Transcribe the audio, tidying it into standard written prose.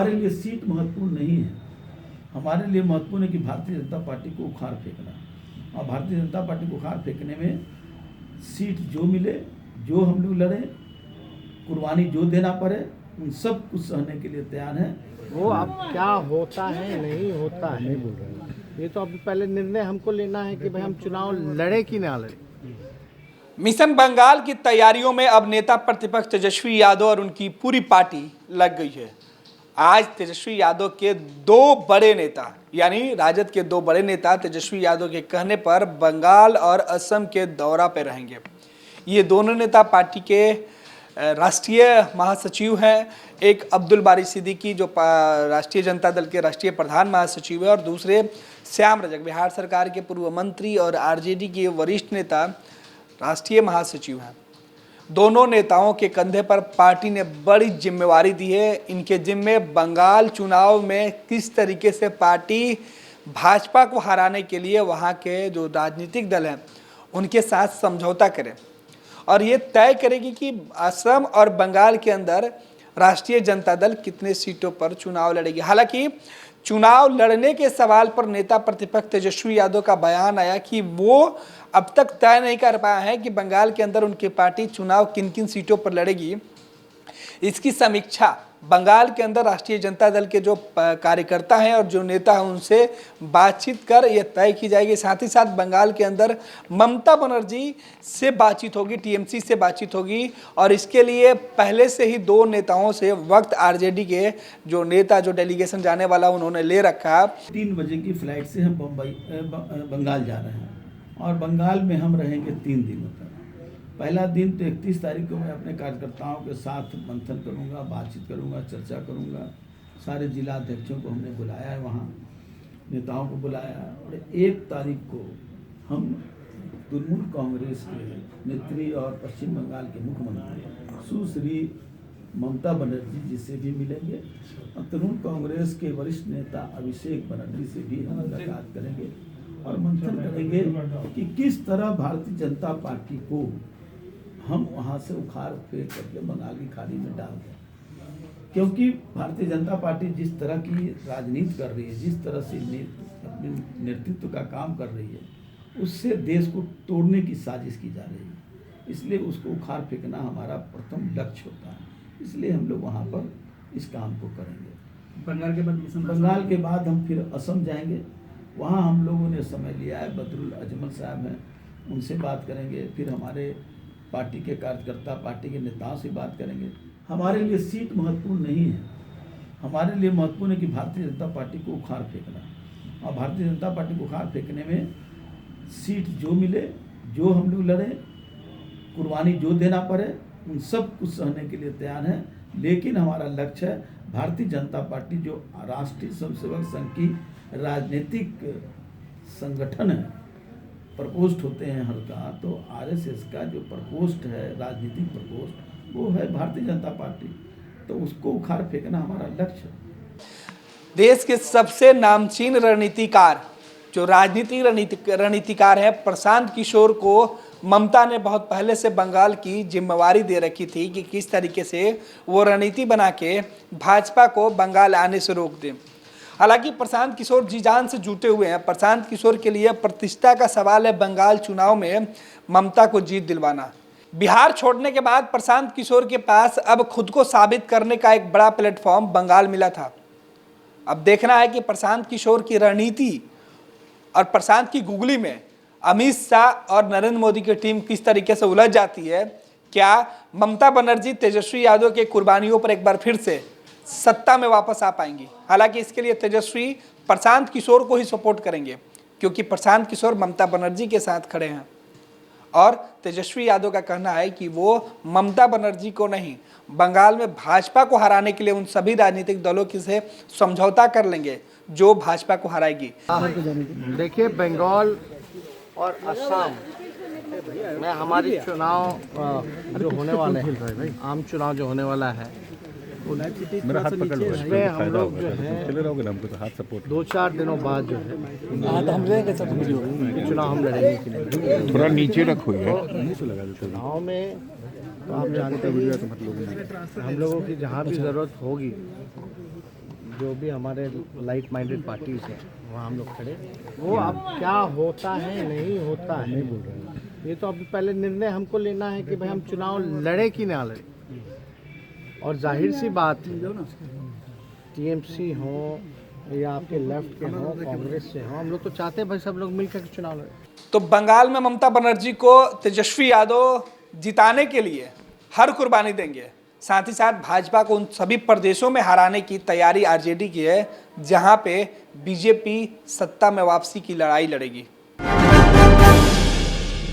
हमारे लिए सीट महत्वपूर्ण नहीं है। हमारे लिए महत्वपूर्ण है कि भारतीय जनता पार्टी को उखाड़ फेंकना, और भारतीय जनता पार्टी को उखाड़ फेंकने में सीट जो मिले, जो हम लोग लड़ें, कुर्बानी जो देना पड़े, उन सब कुछ सहने के लिए तैयार हैं। वो अब क्या होता है नहीं होता है, ये तो अभी पहले निर्णय हमको लेना है कि भाई हम चुनाव लड़े कि ना लड़े। मिशन बंगाल की तैयारियों में अब नेता प्रतिपक्ष तेजस्वी यादव और उनकी पूरी पार्टी लग गई है। आज तेजस्वी यादव के दो बड़े नेता, यानी राजद के दो बड़े नेता तेजस्वी यादव के कहने पर बंगाल और असम के दौरा पे रहेंगे। ये दोनों नेता पार्टी के राष्ट्रीय महासचिव हैं। एक अब्दुल बारी सिद्दीकी जो राष्ट्रीय जनता दल के राष्ट्रीय प्रधान महासचिव है, और दूसरे श्याम रजक बिहार सरकार के पूर्व मंत्री और आरजेडी के वरिष्ठ नेता राष्ट्रीय महासचिव हैं। दोनों नेताओं के कंधे पर पार्टी ने बड़ी जिम्मेवारी दी है। इनके जिम्मे बंगाल चुनाव में किस तरीके से पार्टी भाजपा को हराने के लिए वहां के जो राजनीतिक दल हैं उनके साथ समझौता करे, और ये तय करेगी कि असम और बंगाल के अंदर राष्ट्रीय जनता दल कितने सीटों पर चुनाव लड़ेगी। हालांकि चुनाव लड़ने के सवाल पर नेता प्रतिपक्ष तेजस्वी यादव का बयान आया कि वो अब तक तय नहीं कर पाया है कि बंगाल के अंदर उनकी पार्टी चुनाव किन किन सीटों पर लड़ेगी। इसकी समीक्षा बंगाल के अंदर राष्ट्रीय जनता दल के जो कार्यकर्ता हैं और जो नेता हैं उनसे बातचीत कर यह तय की जाएगी। साथ ही साथ बंगाल के अंदर ममता बनर्जी से बातचीत होगी, टीएमसी से बातचीत होगी, और इसके लिए पहले से ही दो नेताओं से वक्त आरजेडी के जो नेता जो डेलीगेशन जाने वाला उन्होंने ले रखा है। 3 बजे की फ्लाइट से हम बंगाल जा रहे हैं, और बंगाल में हम रहेंगे 3 दिनों तक। पहला दिन तो 31 तारीख को मैं अपने कार्यकर्ताओं के साथ मंथन करूंगा, बातचीत करूंगा, चर्चा करूंगा। सारे जिला अध्यक्षों को हमने बुलाया है, वहाँ नेताओं को बुलाया है, और 1 तारीख को हम तृणमूल कांग्रेस के नेत्री और पश्चिम बंगाल के मुख्यमंत्री सुश्री ममता बनर्जी जी से भी मिलेंगे, और तृणमूल कांग्रेस के वरिष्ठ नेता अभिषेक बनर्जी से भी हम मुलाकात करेंगे और मंथन करेंगे कि किस तरह भारतीय जनता पार्टी को हम वहाँ से उखाड़ फेंक करके बंगाल की खाड़ी में डाल दें। क्योंकि भारतीय जनता पार्टी जिस तरह की राजनीति कर रही है, जिस तरह से अपने नेतृत्व का काम कर रही है, उससे देश को तोड़ने की साजिश की जा रही है। इसलिए उसको उखाड़ फेंकना हमारा प्रथम लक्ष्य होता है। इसलिए हम लोग वहाँ पर इस काम को करेंगे। बंगाल के बाद हम फिर असम जाएंगे। वहाँ हम लोगों ने समय लिया है, बदरुल अजमल साहब हैं, उनसे बात करेंगे। फिर हमारे पार्टी के कार्यकर्ता, पार्टी के नेताओं से बात करेंगे। हमारे लिए सीट महत्वपूर्ण नहीं है। हमारे लिए महत्वपूर्ण है कि भारतीय जनता पार्टी को उखाड़ फेंकना, और भारतीय जनता पार्टी को उखाड़ फेंकने में सीट जो मिले, जो हम लोग लड़ें, कुर्बानी जो देना पड़े, उन सब कुछ सहने के लिए तैयार हैं। लेकिन हमारा लक्ष्य है भारतीय जनता पार्टी जो राष्ट्रीय स्वयंसेवक संघ की राजनीतिक संगठन है, प्रकोष्ठ होते हैं हर का, तो आरएसएस का जो प्रकोष्ठ है, राजनीतिक प्रकोष्ठ, वो है भारतीय जनता पार्टी। तो उसको उखाड़ फेंकना हमारा लक्ष्य है। देश के सबसे नामचीन रणनीतिकार जो रणनीतिकार है प्रशांत किशोर को ममता ने बहुत पहले से बंगाल की जिम्मेवारी दे रखी थी कि किस तरीके से वो रणनीति बना के भाजपा को बंगाल आने से रोक दें। हालांकि प्रशांत किशोर जी जान से जुटे हुए हैं। प्रशांत किशोर के लिए प्रतिष्ठा का सवाल है बंगाल चुनाव में ममता को जीत दिलवाना। बिहार छोड़ने के बाद प्रशांत किशोर के पास अब खुद को साबित करने का एक बड़ा प्लेटफॉर्म बंगाल मिला था। अब देखना है कि प्रशांत किशोर की रणनीति और प्रशांत की गुगली में अमित शाह और नरेंद्र मोदी की टीम किस तरीके से उलझ जाती है। क्या ममता बनर्जी तेजस्वी यादव के कुर्बानियों पर एक बार फिर से सत्ता में वापस आ पाएंगी? हालांकि इसके लिए तेजस्वी प्रशांत किशोर को ही सपोर्ट करेंगे, क्योंकि प्रशांत किशोर ममता बनर्जी के साथ खड़े हैं, और तेजस्वी यादव का कहना है कि वो ममता बनर्जी को नहीं, बंगाल में भाजपा को हराने के लिए उन सभी राजनीतिक दलों की से समझौता कर लेंगे जो भाजपा को हराएगी। देखिए, बंगाल और असम में हमारी चुनाव जो होने वाले हैं, आम चुनाव जो होने वाला है, मेरा हाथ पकड़ लो, इसमें हम लोग जो है चले रहोगे ना, हमको तो हाथ सपोर्ट 2-4 दिनों बाद जो है चुनाव हम लड़ेंगे कि नहीं। थोड़ा नीचे रखो यार, चुनाव में तो आप जानते हैं हम लोगों की जहाँ भी ज़रूरत होगी जो भी हमारे लाइट माइंडेड पार्टीज हैं वहाँ हम लोग खड़े, वो अब क्या होता है नहीं होता है नहीं बोल रहे हैं, ये तो अभी पहले निर्णय हमको लेना है कि भाई हम चुनाव लड़े कि ना लड़े। और जाहिर सी बात है, टीएमसी हो या आपके लेफ्ट के हो, कांग्रेस से हो, हम लोग तो चाहते हैं भाई सब लोग मिलकर चुनाव लड़े। तो बंगाल में ममता बनर्जी को तेजस्वी यादव जिताने के लिए हर कुर्बानी देंगे। साथ ही साथ भाजपा को उन सभी प्रदेशों में हराने की तैयारी आरजेडी की है जहां पे बीजेपी सत्ता में वापसी की लड़ाई लड़ेगी।